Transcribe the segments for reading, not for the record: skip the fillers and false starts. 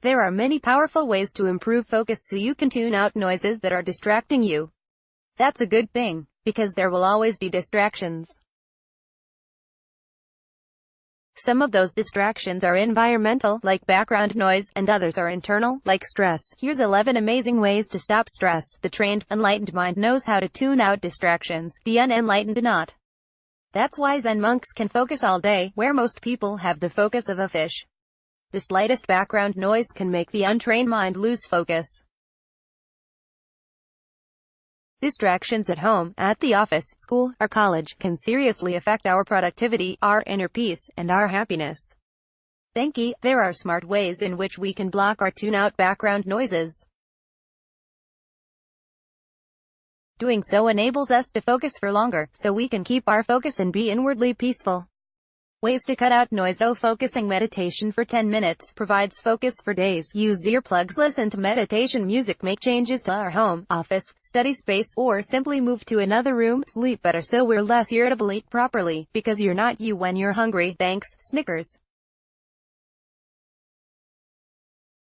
There are many powerful ways to improve focus so you can tune out noises that are distracting you. That's a good thing, because there will always be distractions. Some of those distractions are environmental, like background noise, and others are internal, like stress. Here's 11 amazing ways to stop stress. The trained, enlightened mind knows how to tune out distractions. The unenlightened do not. That's why Zen monks can focus all day, where most people have the focus of a fish. The slightest background noise can make the untrained mind lose focus. Distractions at home, at the office, school, or college can seriously affect our productivity, our inner peace, and our happiness. Thankfully, there are smart ways in which we can block or tune out background noises. Doing so enables us to focus for longer, so we can keep our focus and be inwardly peaceful. Ways to cut out noise. Focusing meditation for 10 minutes provides focus for days. Use earplugs, listen to meditation music, make changes to our home, office, study space, or simply move to another room. Sleep better so we're less irritable. Eat properly, because you're not you when you're hungry. Thanks, Snickers.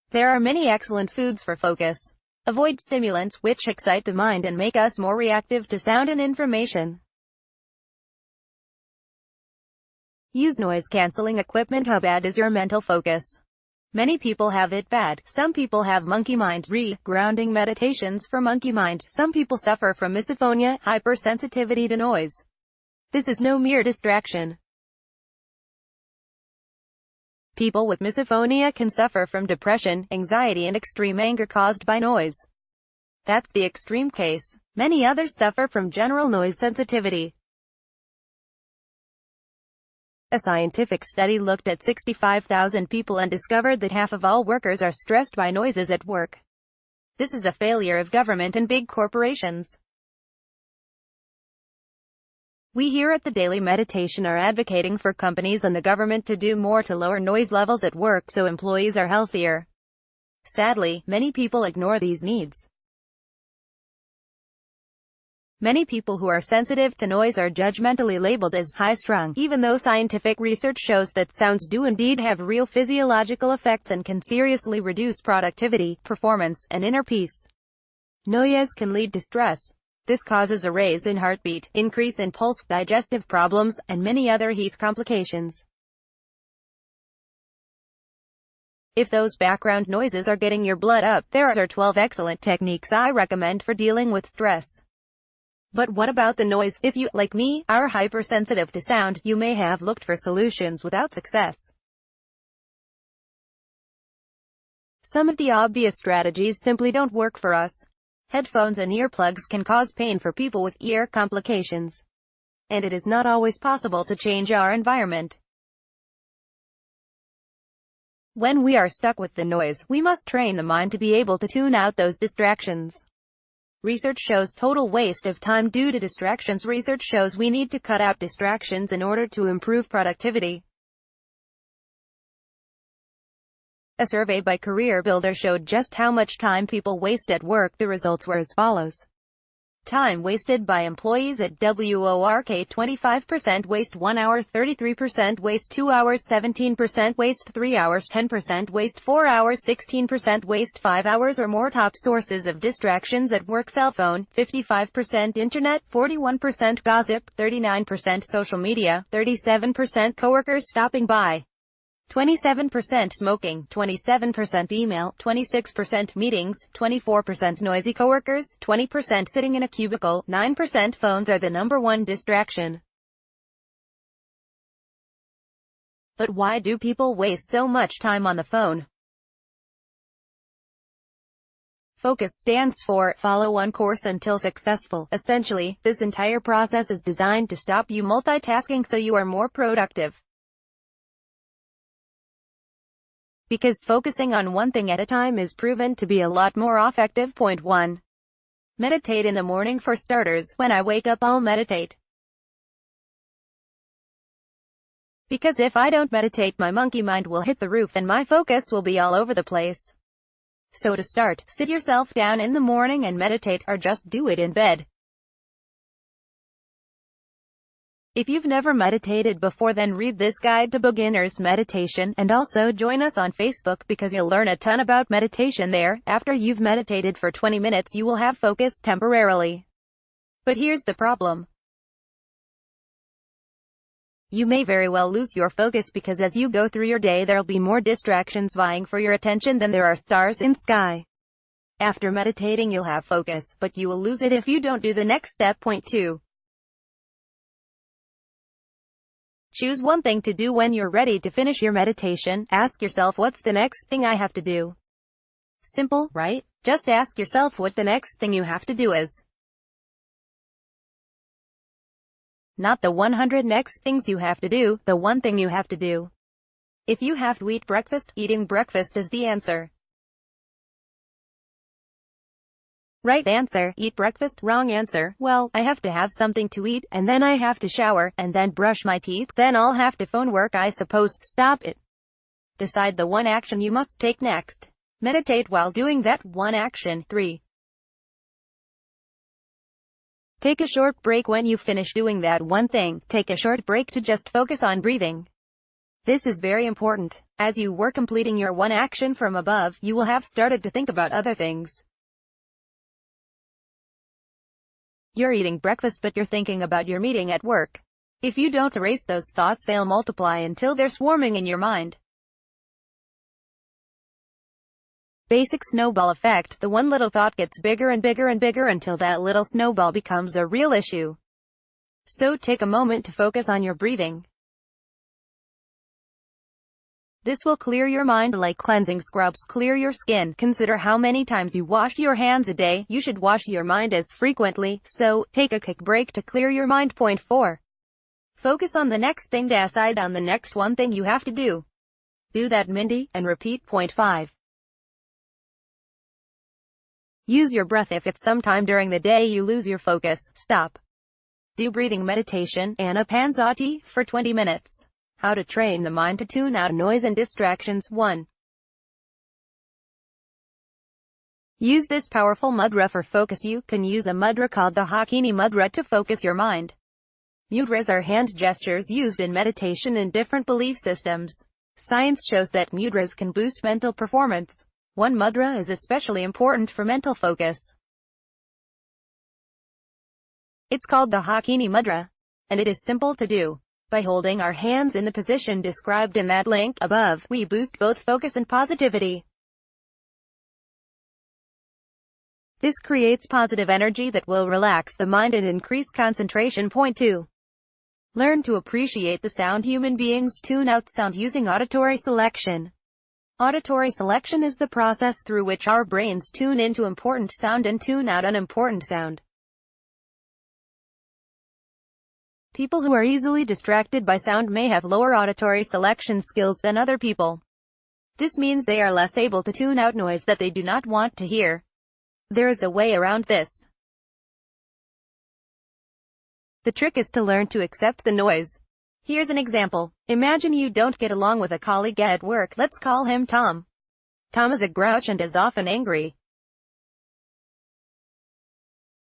There are many excellent foods for focus. Avoid stimulants, which excite the mind and make us more reactive to sound and information. Use noise-canceling equipment. How bad is your mental focus? Many people have it bad. Some people have monkey mind. Read grounding meditations for monkey mind. Some people suffer from misophonia, hypersensitivity to noise. This is no mere distraction. People with misophonia can suffer from depression, anxiety, and extreme anger caused by noise. That's the extreme case. Many others suffer from general noise sensitivity. A scientific study looked at 65,000 people and discovered that half of all workers are stressed by noises at work. This is a failure of government and big corporations. We here at the Daily Meditation are advocating for companies and the government to do more to lower noise levels at work so employees are healthier. Sadly, many people ignore these needs. Many people who are sensitive to noise are judgmentally labeled as high-strung, even though scientific research shows that sounds do indeed have real physiological effects and can seriously reduce productivity, performance, and inner peace. Noise can lead to stress. This causes a raise in heartbeat, increase in pulse, digestive problems, and many other health complications. If those background noises are getting your blood up, there are 12 excellent techniques I recommend for dealing with stress. But what about the noise? If you, like me, are hypersensitive to sound, you may have looked for solutions without success. Some of the obvious strategies simply don't work for us. Headphones and earplugs can cause pain for people with ear complications. And it is not always possible to change our environment. When we are stuck with the noise, we must train the mind to be able to tune out those distractions. Research shows total waste of time due to distractions. Research shows we need to cut out distractions in order to improve productivity. A survey by Career Builder showed just how much time people waste at work. The results were as follows. Time wasted by employees at work: 25% waste 1 hour, 33% waste 2 hours, 17% waste 3 hours, 10% waste 4 hours, 16% waste 5 hours or more. Top sources of distractions at work: cell phone, 55% internet, 41% gossip, 39% social media, 37% coworkers stopping by, 27% smoking, 27% email, 26% meetings, 24% noisy coworkers, 20% sitting in a cubicle, 9% phones are the number one distraction. But why do people waste so much time on the phone? Focus stands for follow one course until successful. Essentially, this entire process is designed to stop you multitasking so you are more productive. Because focusing on one thing at a time is proven to be a lot more effective. Point 1. Meditate in the morning. For starters, when I wake up I'll meditate. Because if I don't meditate, my monkey mind will hit the roof and my focus will be all over the place. So to start, sit yourself down in the morning and meditate, or just do it in bed. If you've never meditated before, then read this guide to beginners meditation, and also join us on Facebook because you'll learn a ton about meditation there. After you've meditated for 20 minutes, you will have focus temporarily. But here's the problem. You may very well lose your focus because as you go through your day, there'll be more distractions vying for your attention than there are stars in sky. After meditating, you'll have focus, but you will lose it if you don't do the next step. Point 2. Choose one thing to do when you're ready to finish your meditation. Ask yourself, what's the next thing I have to do? Simple, right? Just ask yourself what the next thing you have to do is. Not the 100 next things you have to do, the one thing you have to do. If you have to eat breakfast, eating breakfast is the answer. Right answer, eat breakfast. Wrong answer, well, I have to have something to eat, and then I have to shower, and then brush my teeth, then I'll have to phone work, I suppose. Stop it. Decide the one action you must take next. Meditate while doing that one action. 3. Take a short break when you finish doing that one thing. Take a short break to just focus on breathing. This is very important. As you were completing your one action from above, you will have started to think about other things. You're eating breakfast, but you're thinking about your meeting at work. If you don't erase those thoughts, they'll multiply until they're swarming in your mind. Basic snowball effect. The one little thought gets bigger and bigger and bigger until that little snowball becomes a real issue. So take a moment to focus on your breathing. This will clear your mind like cleansing scrubs clear your skin. Consider how many times you wash your hands a day. You should wash your mind as frequently, so take a quick break to clear your mind. Point 4. Focus on the next thing. Decide on the next one thing you have to do. Do that, Mindy, and repeat. Point 5. Use your breath. If it's sometime during the day you lose your focus, stop. Do breathing meditation, Anapanasati, for 20 minutes. How to train the mind to tune out noise and distractions. 1. Use this powerful mudra for focus. You can use a mudra called the Hakini mudra to focus your mind. Mudras are hand gestures used in meditation in different belief systems. Science shows that mudras can boost mental performance. One mudra is especially important for mental focus. It's called the Hakini mudra, and it is simple to do. By holding our hands in the position described in that link above, we boost both focus and positivity. This creates positive energy that will relax the mind and increase concentration. Point 2. Learn to appreciate the sound. Human beings tune out sound using auditory selection. Auditory selection is the process through which our brains tune into important sound and tune out unimportant sound. People who are easily distracted by sound may have lower auditory selection skills than other people. This means they are less able to tune out noise that they do not want to hear. There is a way around this. The trick is to learn to accept the noise. Here's an example. Imagine you don't get along with a colleague at work. Let's call him Tom. Tom is a grouch and is often angry.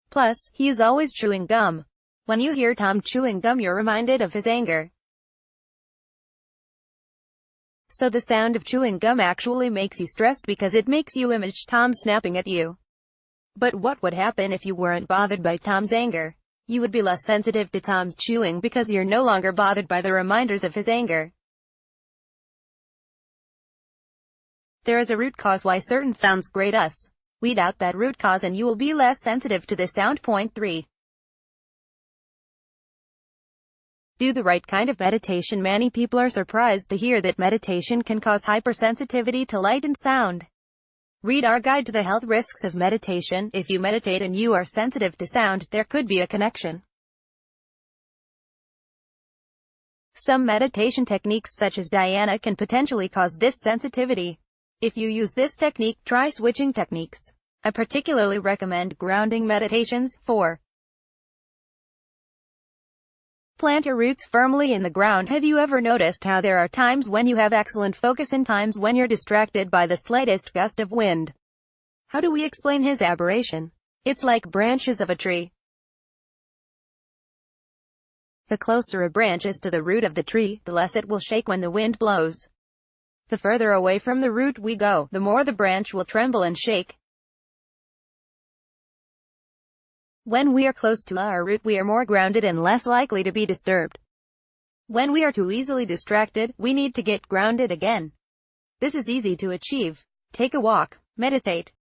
Plus, he is always chewing gum. When you hear Tom chewing gum, you're reminded of his anger. So the sound of chewing gum actually makes you stressed because it makes you image Tom snapping at you. But what would happen if you weren't bothered by Tom's anger? You would be less sensitive to Tom's chewing because you're no longer bothered by the reminders of his anger. There is a root cause why certain sounds grate us. Weed out that root cause and you will be less sensitive to the sound. Point 3. Do the right kind of meditation. Many people are surprised to hear that meditation can cause hypersensitivity to light and sound. Read our guide to the health risks of meditation. If you meditate and you are sensitive to sound, there could be a connection. Some meditation techniques such as dhyana can potentially cause this sensitivity. If you use this technique, try switching techniques. I particularly recommend grounding meditations. 4. Plant your roots firmly in the ground. Have you ever noticed how there are times when you have excellent focus and times when you're distracted by the slightest gust of wind? How do we explain his aberration? It's like branches of a tree. The closer a branch is to the root of the tree, the less it will shake when the wind blows. The further away from the root we go, the more the branch will tremble and shake. When we are close to our root, we are more grounded and less likely to be disturbed. When we are too easily distracted, we need to get grounded again. This is easy to achieve. Take a walk, meditate,